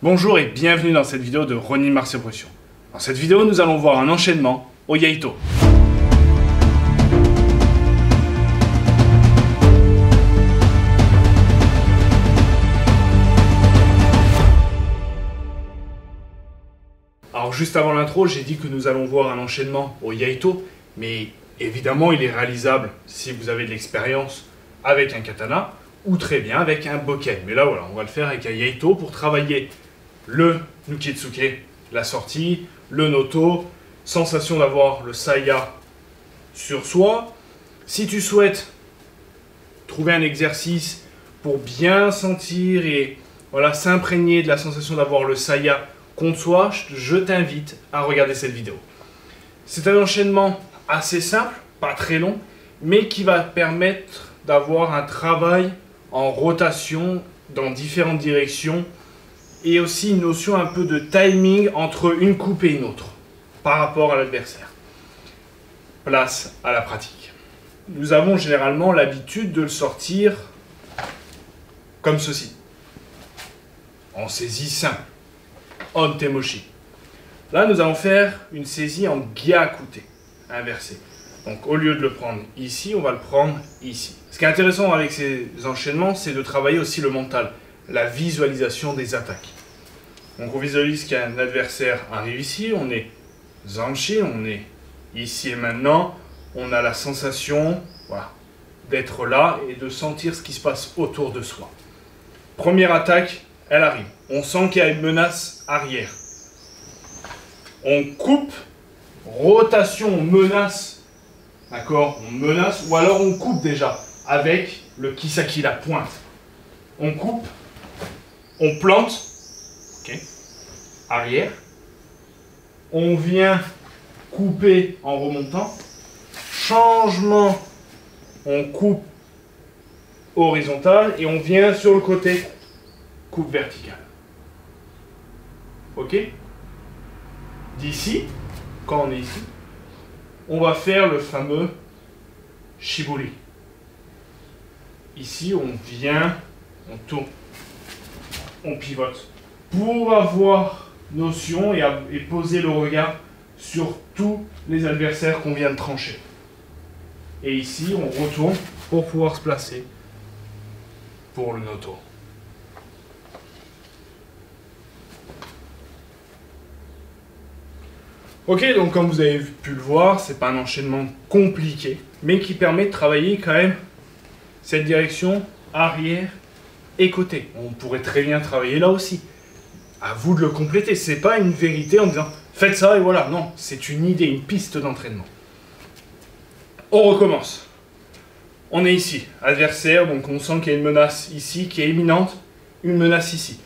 Bonjour et bienvenue dans cette vidéo de Ronin Martial Pression. Dans cette vidéo, nous allons voir un enchaînement au Yaito. Alors juste avant l'intro, j'ai dit que nous allons voir un enchaînement au Yaito, mais évidemment il est réalisable si vous avez de l'expérience avec un katana ou très bien avec un bokken. Mais là voilà, on va le faire avec un Yaito pour travailler le Nukitsuke, la sortie, le Noto, sensation d'avoir le Saya sur soi. Si tu souhaites trouver un exercice pour bien sentir et voilà, s'imprégner de la sensation d'avoir le Saya contre soi, je t'invite à regarder cette vidéo. C'est un enchaînement assez simple, pas très long, mais qui va permettre d'avoir un travail en rotation dans différentes directions et aussi une notion un peu de timing entre une coupe et une autre par rapport à l'adversaire. Place à la pratique. Nous avons généralement l'habitude de le sortir comme ceci, en saisie simple, Ontemoshi. Là, nous allons faire une saisie en Gyakute, inversée. Donc, au lieu de le prendre ici, on va le prendre ici. Ce qui est intéressant avec ces enchaînements, c'est de travailler aussi le mental, la visualisation des attaques. Donc, on visualise qu'un adversaire arrive ici, on est Zanshi, on est ici et maintenant. On a la sensation voilà, d'être là et de sentir ce qui se passe autour de soi. Première attaque, elle arrive. On sent qu'il y a une menace arrière. On coupe, rotation, on menace. D'accord? On menace, ou alors on coupe déjà avec le Kisaki, la pointe. On coupe, on plante, ok, arrière. On vient couper en remontant. Changement, on coupe horizontal et on vient sur le côté, coupe verticale. Ok? D'ici, quand on est ici, on va faire le fameux shiburi. Ici, on vient, on tourne, on pivote. Pour avoir notion et poser le regard sur tous les adversaires qu'on vient de trancher. Et ici, on retourne pour pouvoir se placer pour le Noto. Ok, donc comme vous avez pu le voir, c'est pas un enchaînement compliqué, mais qui permet de travailler quand même cette direction arrière et côté. On pourrait très bien travailler là aussi. À vous de le compléter. C'est pas une vérité en disant faites ça et voilà. Non, c'est une idée, une piste d'entraînement. On recommence. On est ici, adversaire, donc on sent qu'il y a une menace ici qui est imminente, une menace ici.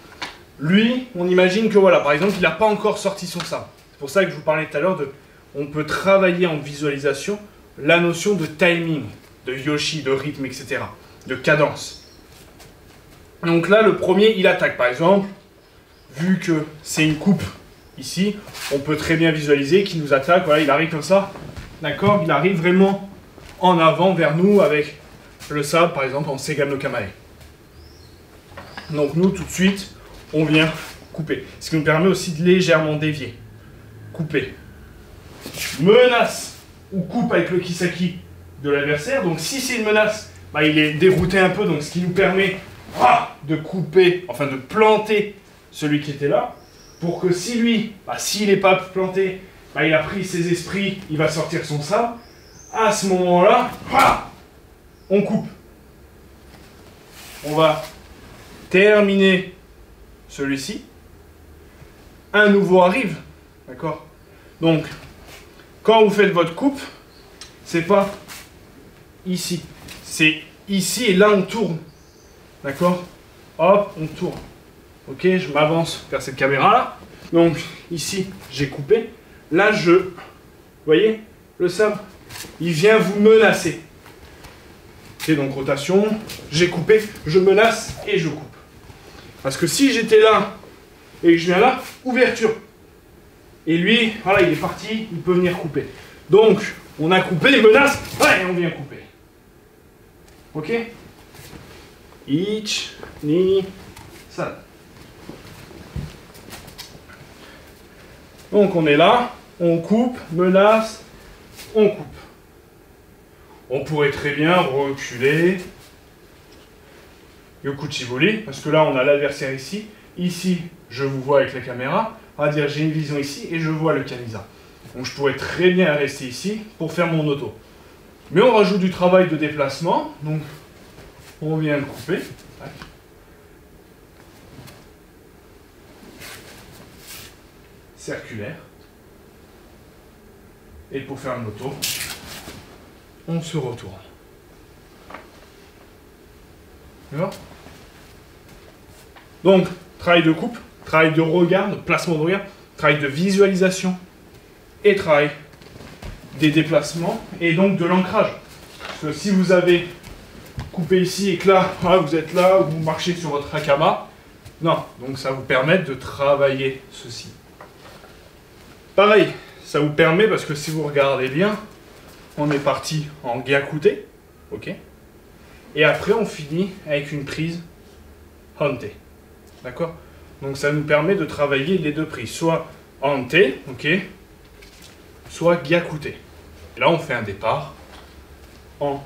Lui, on imagine que voilà, par exemple, il n'a pas encore sorti son sabre. C'est pour ça que je vous parlais tout à l'heure de, on peut travailler en visualisation la notion de timing, de yoshi, de rythme, etc., de cadence. Donc là, le premier, il attaque. Par exemple, vu que c'est une coupe ici, on peut très bien visualiser qu'il nous attaque. Voilà, il arrive comme ça, d'accord? Il arrive vraiment en avant vers nous avec le sabre, par exemple, en Segam no Kamae. Donc nous, tout de suite, on vient couper. Ce qui nous permet aussi de légèrement dévier. Couper. Menace ou coupe avec le Kisaki de l'adversaire. Donc si c'est une menace, bah, il est dérouté un peu, donc ce qui nous permet de couper, enfin de planter celui qui était là, pour que si lui, bah, s'il n'est pas planté, bah, il a pris ses esprits, il va sortir son sabre. À ce moment-là, on coupe. On va terminer celui-ci. Un nouveau arrive. D'accord? Donc, quand vous faites votre coupe, c'est pas ici. C'est ici et là on tourne. D'accord? Hop, on tourne. Ok, je m'avance vers cette caméra-là. Donc, ici, j'ai coupé. Là, vous voyez, le sabre, il vient vous menacer. Ok, donc rotation, j'ai coupé, je menace et je coupe. Parce que si j'étais là et que je viens là, ouverture. Et lui, voilà, il est parti, il peut venir couper. Donc, on a coupé, il menace, et on vient couper. Ok? Ich, ni, san. Donc on est là, on coupe, menace, on coupe. On pourrait très bien reculer. Yokuchi volley, parce que là on a l'adversaire ici. Ici, je vous vois avec la caméra. On va dire j'ai une vision ici et je vois le Kamisa. Donc je pourrais très bien rester ici pour faire mon auto. Mais on rajoute du travail de déplacement. Donc on vient le couper. Tac. Circulaire. Et pour faire l'auto, on se retourne. D'accord ? Donc, travail de coupe, travail de regard, de placement de regard, travail de visualisation et travail des déplacements et donc de l'ancrage. Parce que si vous avez coupé ici et que là, vous êtes là, ou vous marchez sur votre hakama, non, donc ça vous permet de travailler ceci. Pareil, ça vous permet, parce que si vous regardez bien, on est parti en gyakute, ok, et après on finit avec une prise hante, d'accord. Donc ça nous permet de travailler les deux prises, soit hante, ok, soit gyakute. Et là on fait un départ en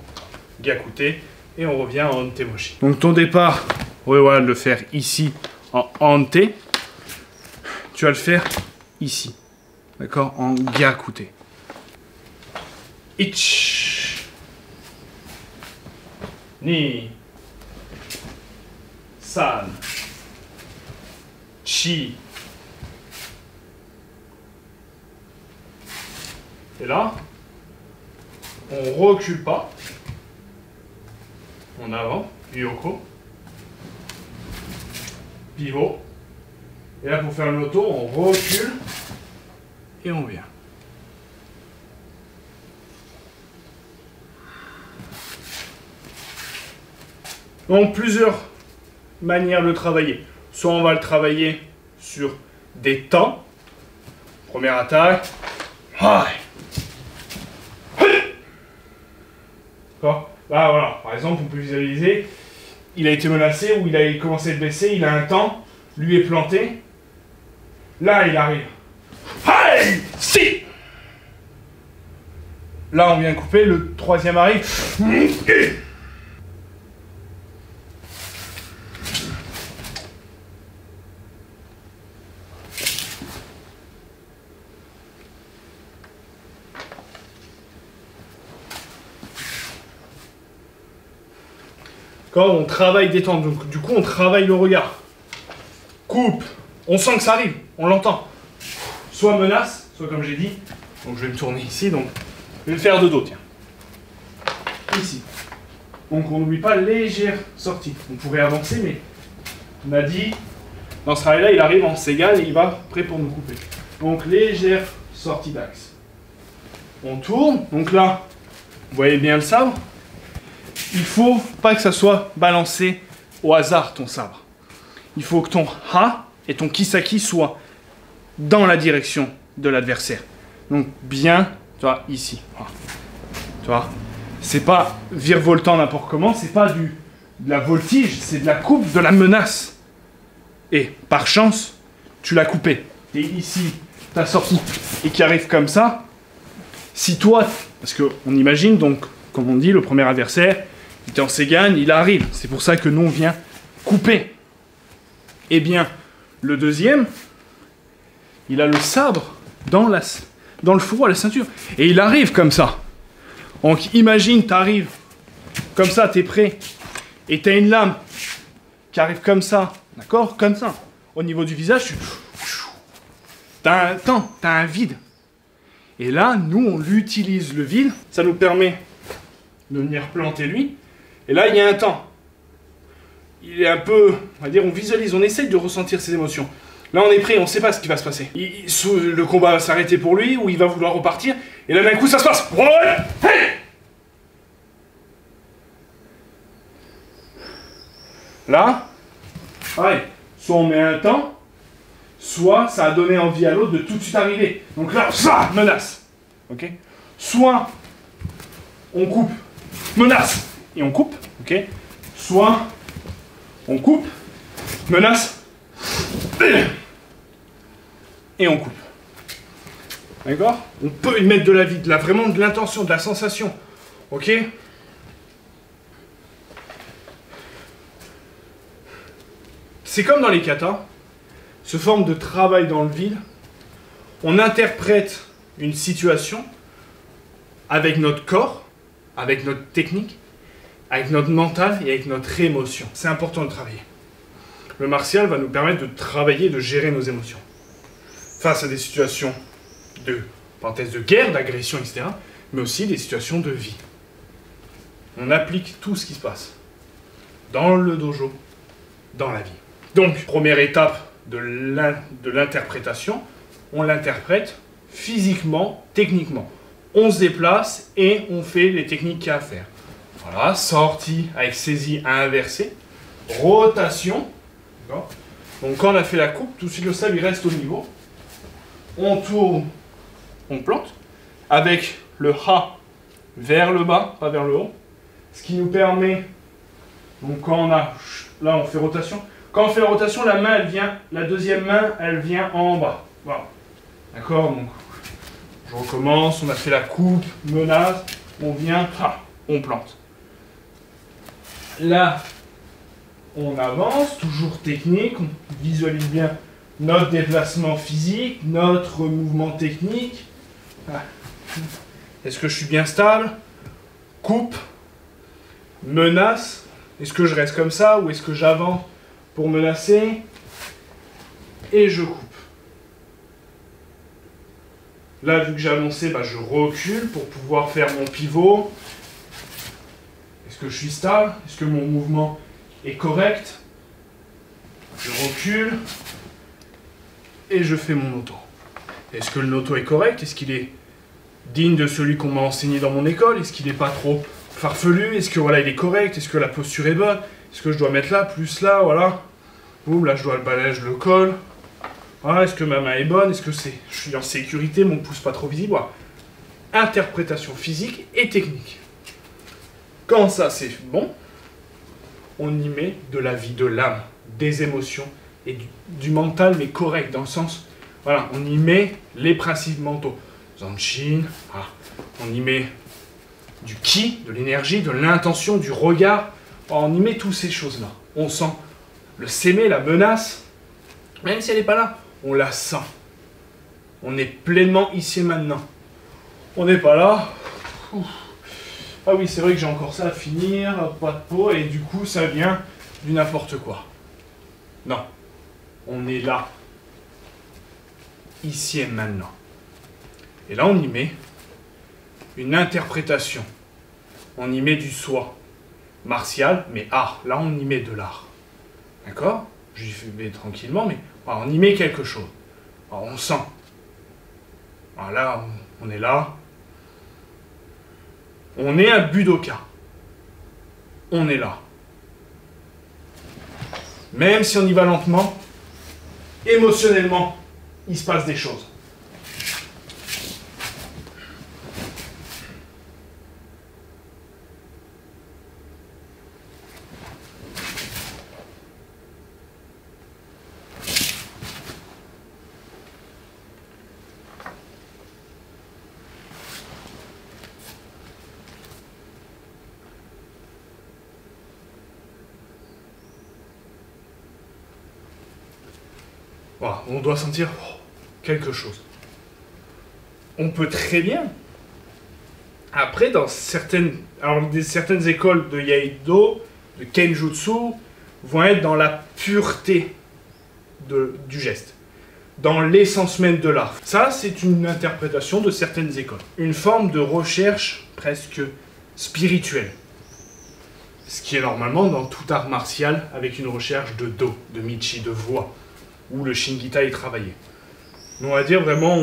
gyakute et on revient en hante moshi. Donc ton départ, voilà, le faire ici en hante, tu vas le faire ici. D'accord, en gyakute. Ich. Ni. San. Chi. Et là, on recule pas. En avant. Yoko. Pivot. Et là, pour faire le loto, on recule. Et on vient. Donc plusieurs manières de travailler. Soit on va le travailler sur des temps. Première attaque. D'accord. Là voilà, par exemple on peut visualiser, il a été menacé ou il a commencé à être blessé, il a un temps, lui est planté. Là il arrive. Hey, si. Là, on vient couper, le troisième arrive. Quand on travaille des temps, donc du coup, on travaille le regard. Coupe, on sent que ça arrive, on l'entend. Soit menace, soit comme j'ai dit, donc je vais me tourner ici, donc je vais le faire de dos, tiens. Ici. Donc on n'oublie pas légère sortie. On pourrait avancer, mais on a dit, dans ce travail-là, il arrive en Seigan et il va prêt pour nous couper. Donc légère sortie d'axe. On tourne, donc là, vous voyez bien le sabre. Il faut pas que ça soit balancé au hasard, ton sabre. Il faut que ton ha et ton kisaki soient dans la direction de l'adversaire. Donc bien, tu vois, ici. Tu vois, c'est pas virevoltant n'importe comment, c'est pas de la voltige, c'est de la coupe, de la menace. Et par chance, tu l'as coupé. Et ici, t'as sorti et qui arrive comme ça. Si toi, parce qu'on imagine donc, comme on dit, le premier adversaire, il était en Seigan, il arrive. C'est pour ça que nous on vient couper. Eh bien, le deuxième, il a le sabre dans le fourreau à la ceinture. Et il arrive comme ça. Donc imagine, tu arrives comme ça, tu es prêt. Et tu as une lame qui arrive comme ça. D'accord? Comme ça. Au niveau du visage, tu as un temps, tu as un vide. Et là, nous, on utilise le vide. Ça nous permet de venir planter lui. Et là, il y a un temps. Il est un peu, on va dire, on visualise, on essaye de ressentir ses émotions. Là, on est prêt, on ne sait pas ce qui va se passer. Le combat va s'arrêter pour lui, ou il va vouloir repartir. Et là, d'un coup, ça se passe. Là, pareil. Soit on met un temps, soit ça a donné envie à l'autre de tout de suite arriver. Donc là, ça, menace. Ok. Soit on coupe, menace, et on coupe. Ok. Soit on coupe, menace, et on coupe. D'accord? On peut y mettre de la vie, vraiment de l'intention, de la sensation. Ok? C'est comme dans les katas, ce forme de travail dans le vide. On interprète une situation avec notre corps, avec notre technique, avec notre mental et avec notre émotion. C'est important de travailler. Le martial va nous permettre de travailler, de gérer nos émotions. Face à des situations de parenthèse de guerre, d'agression, etc., mais aussi des situations de vie. On applique tout ce qui se passe dans le dojo, dans la vie. Donc, première étape de l'interprétation, on l'interprète physiquement, techniquement. On se déplace et on fait les techniques qu'il y a à faire. Voilà, sortie avec saisie à inverser, rotation. Donc quand on a fait la coupe, tout de suite le sable il reste au niveau. On tourne, on plante, avec le ha vers le bas, pas vers le haut. Ce qui nous permet, donc quand on a, là on fait rotation. Quand on fait la rotation, la main elle vient, la deuxième main elle vient en bas. Voilà. D'accord, donc je recommence, on a fait la coupe, menace, on vient, on plante. Là, on avance, toujours technique, on visualise bien notre déplacement physique, notre mouvement technique. Est-ce que je suis bien stable? Coupe, menace, est-ce que je reste comme ça ou est-ce que j'avance pour menacer? Et je coupe. Là, vu que j'ai avancé, je recule pour pouvoir faire mon pivot. Est-ce que je suis stable? Est-ce que mon mouvement est correct? Je recule et je fais mon auto. Est-ce que le auto est correct? Est-ce qu'il est digne de celui qu'on m'a enseigné dans mon école? Est-ce qu'il n'est pas trop farfelu? Est-ce que voilà, il est correct? Est-ce que la posture est bonne? Est-ce que je dois mettre là, plus là, voilà. Boum, là je dois le balayer, je le colle. Voilà, est-ce que ma main est bonne? Est-ce que je suis en sécurité? Mon pouce pas trop visible? Voilà. Interprétation physique et technique. Quand ça c'est bon, on y met de la vie, de l'âme, des émotions et du mental, mais correct, dans le sens, voilà, on y met les principes mentaux. Zanshin, voilà. On y met du ki, de l'énergie, de l'intention, du regard, on y met toutes ces choses-là. On sent le s'aimer, la menace, même si elle n'est pas là, on la sent. On est pleinement ici et maintenant. On n'est pas là. Ouf. Ah oui, c'est vrai que j'ai encore ça à finir, pas de peau, et du coup, ça vient du n'importe quoi. Non. On est là. Ici et maintenant. Et là, on y met une interprétation. On y met du soi. Martial, mais art. Là, on y met de l'art. D'accord? J'y vais tranquillement, mais voilà, on y met quelque chose. Alors, on sent. Alors là, on est là. On est un budoka. On est là. Même si on y va lentement, émotionnellement, il se passe des choses. Voilà, on doit sentir quelque chose. On peut très bien. Après, dans certaines écoles de Iaido, de Kenjutsu, vont être dans la pureté du geste, dans l'essence même de l'art. Ça, c'est une interprétation de certaines écoles. Une forme de recherche presque spirituelle. Ce qui est normalement dans tout art martial, avec une recherche de do, de michi, de voix, où le Shingita est travaillé. On va dire vraiment,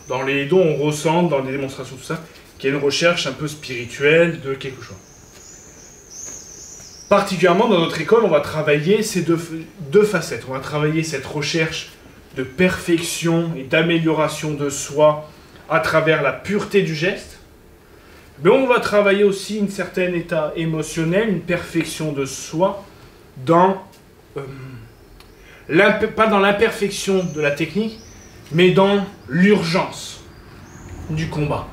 dans les dos, on ressent, dans les démonstrations, tout ça, qu'il y a une recherche un peu spirituelle de quelque chose. Particulièrement dans notre école, on va travailler ces deux facettes. On va travailler cette recherche de perfection et d'amélioration de soi à travers la pureté du geste. Mais on va travailler aussi un certain état émotionnel, une perfection de soi dans... pas dans l'imperfection de la technique, mais dans l'urgence du combat.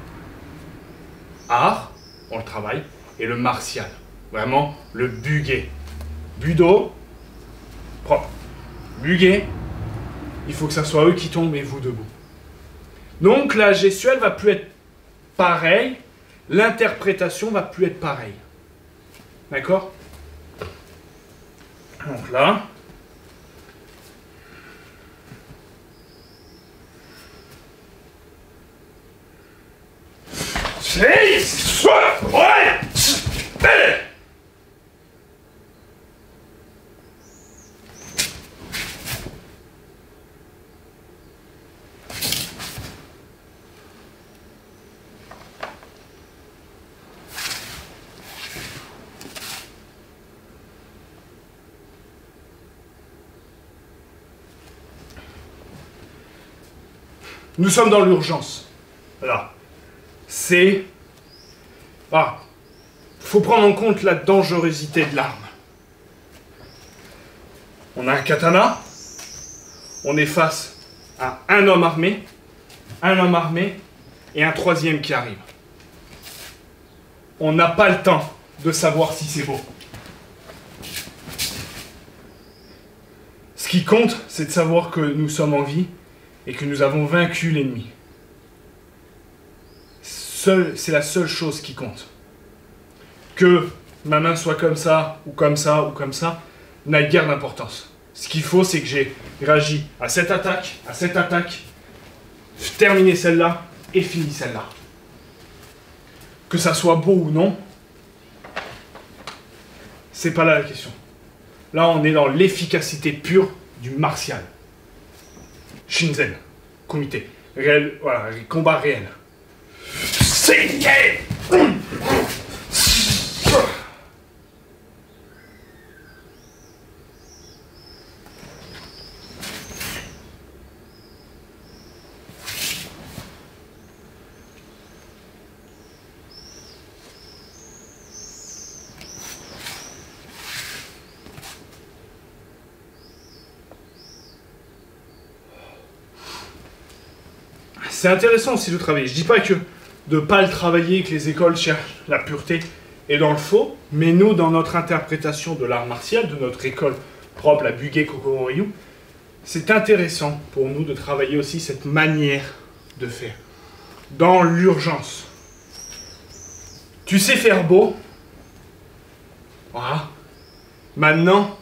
Art, on le travaille, et le martial. Vraiment, le bugé. Budo, propre. Bugé, il faut que ça soit eux qui tombent et vous debout. Donc la gestuelle va plus être pareille, l'interprétation va plus être pareille. D'accord? Donc là... Nous sommes dans l'urgence. Voilà. C'est... Ah. Faut prendre en compte la dangerosité de l'arme. On a un katana. On est face à un homme armé et un troisième qui arrive. On n'a pas le temps de savoir si c'est beau. Ce qui compte, c'est de savoir que nous sommes en vie et que nous avons vaincu l'ennemi. C'est la seule chose qui compte. Que ma main soit comme ça, ou comme ça, ou comme ça, n'a guère d'importance. Ce qu'il faut, c'est que j'ai réagi à cette attaque, terminé celle-là, et fini celle-là. Que ça soit beau ou non, c'est pas là la question. Là, on est dans l'efficacité pure du martial. Shinzen, comité, réel, voilà, combat réel. Seigneur! C'est intéressant aussi de travailler. Je dis pas que de ne pas le travailler, que les écoles cherchent la pureté et dans le faux, mais nous, dans notre interprétation de l'art martial, de notre école propre, la Bugé Kokoro Ryu, c'est intéressant pour nous de travailler aussi cette manière de faire. Dans l'urgence. Tu sais faire beau. Voilà. Maintenant,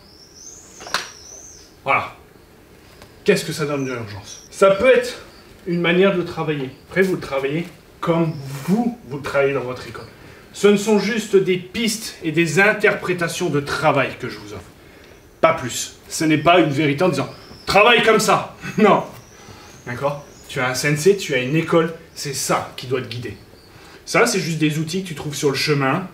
voilà. Qu'est-ce que ça donne de l'urgence? Ça peut être une manière de travailler. Après, vous le travaillez comme vous le travaillez dans votre école. Ce ne sont juste des pistes et des interprétations de travail que je vous offre. Pas plus. Ce n'est pas une vérité en disant « travaille comme ça ». Non. D'accord? Tu as un sensei, tu as une école, c'est ça qui doit te guider. Ça, c'est juste des outils que tu trouves sur le chemin.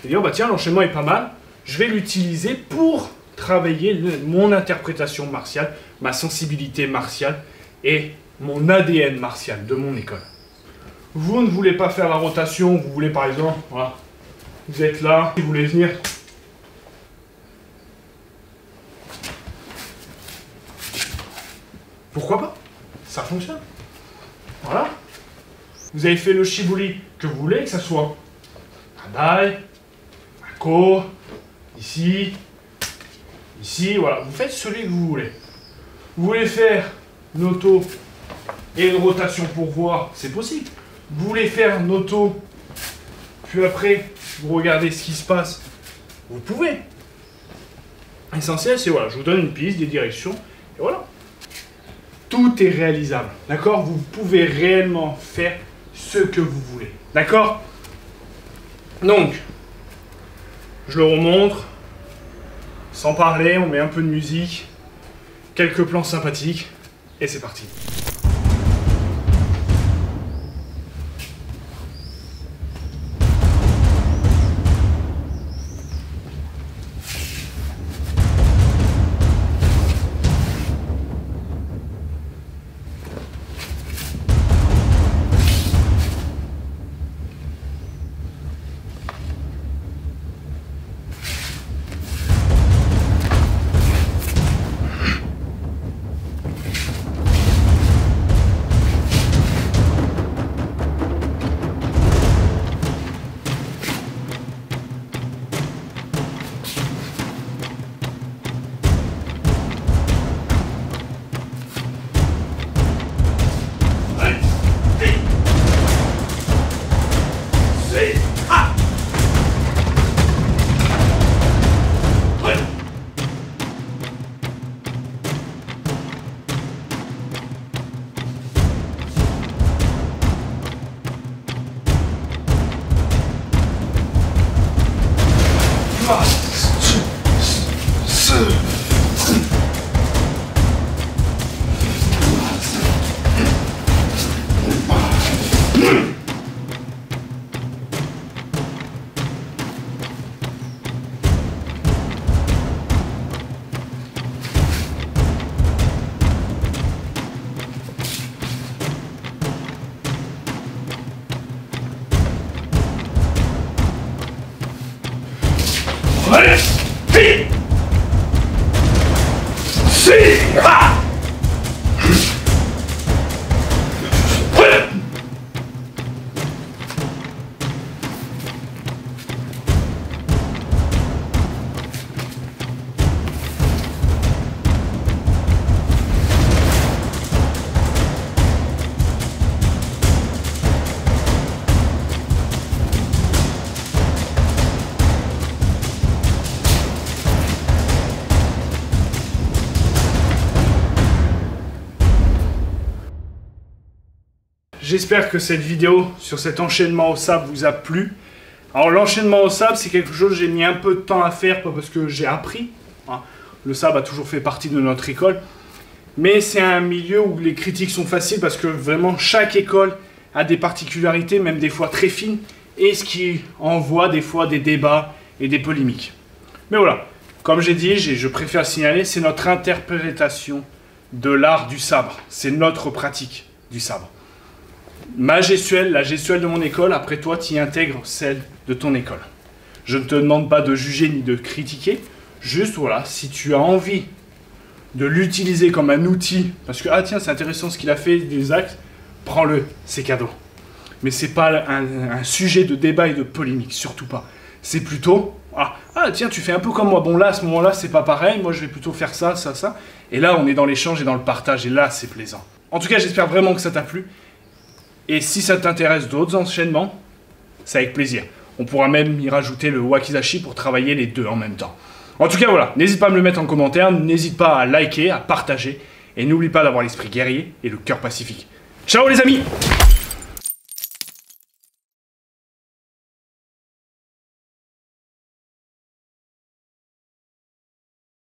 Et dire, bah tiens, l'enchaînement est pas mal, je vais l'utiliser pour travailler mon interprétation martiale, ma sensibilité martiale et mon ADN martial de mon école. Vous ne voulez pas faire la rotation, vous voulez par exemple, voilà, vous êtes là, vous voulez venir. Pourquoi pas? Ça fonctionne. Voilà. Vous avez fait le shiburi que vous voulez, que ça soit un dai, un ko, ici, ici, voilà. Vous faites celui que vous voulez. Vous voulez faire une auto et une rotation pour voir, c'est possible. Vous voulez faire une auto, puis après, vous regardez ce qui se passe, vous pouvez. L'essentiel, c'est voilà, je vous donne une piste, des directions, et voilà. Tout est réalisable, d'accord? Vous pouvez réellement faire ce que vous voulez, d'accord? Donc, je le remontre, sans parler, on met un peu de musique, quelques plans sympathiques, et c'est parti. Allez, vite! Si! Ah! J'espère que cette vidéo sur cet enchaînement au sabre vous a plu. Alors l'enchaînement au sabre, c'est quelque chose que j'ai mis un peu de temps à faire, pas parce que j'ai appris. Hein. Le sabre a toujours fait partie de notre école. Mais c'est un milieu où les critiques sont faciles parce que vraiment chaque école a des particularités, même des fois très fines, et ce qui envoie des fois des débats et des polémiques. Mais voilà, comme j'ai dit, je préfère signaler, c'est notre interprétation de l'art du sabre. C'est notre pratique du sabre. Ma gestuelle, la gestuelle de mon école, après toi, tu y intègres celle de ton école. Je ne te demande pas de juger ni de critiquer, juste voilà, si tu as envie de l'utiliser comme un outil, parce que, ah tiens, c'est intéressant ce qu'il a fait, des actes, prends-le, c'est cadeau. Mais c'est pas un sujet de débat et de polémique, surtout pas. C'est plutôt, ah tiens, tu fais un peu comme moi, bon là, à ce moment-là, c'est pas pareil, moi je vais plutôt faire ça, ça, ça. Et là, on est dans l'échange et dans le partage, et là, c'est plaisant. En tout cas, j'espère vraiment que ça t'a plu. Et si ça t'intéresse d'autres enchaînements, c'est avec plaisir. On pourra même y rajouter le wakizashi pour travailler les deux en même temps. En tout cas, voilà, n'hésite pas à me le mettre en commentaire, n'hésite pas à liker, à partager, et n'oublie pas d'avoir l'esprit guerrier et le cœur pacifique. Ciao les amis!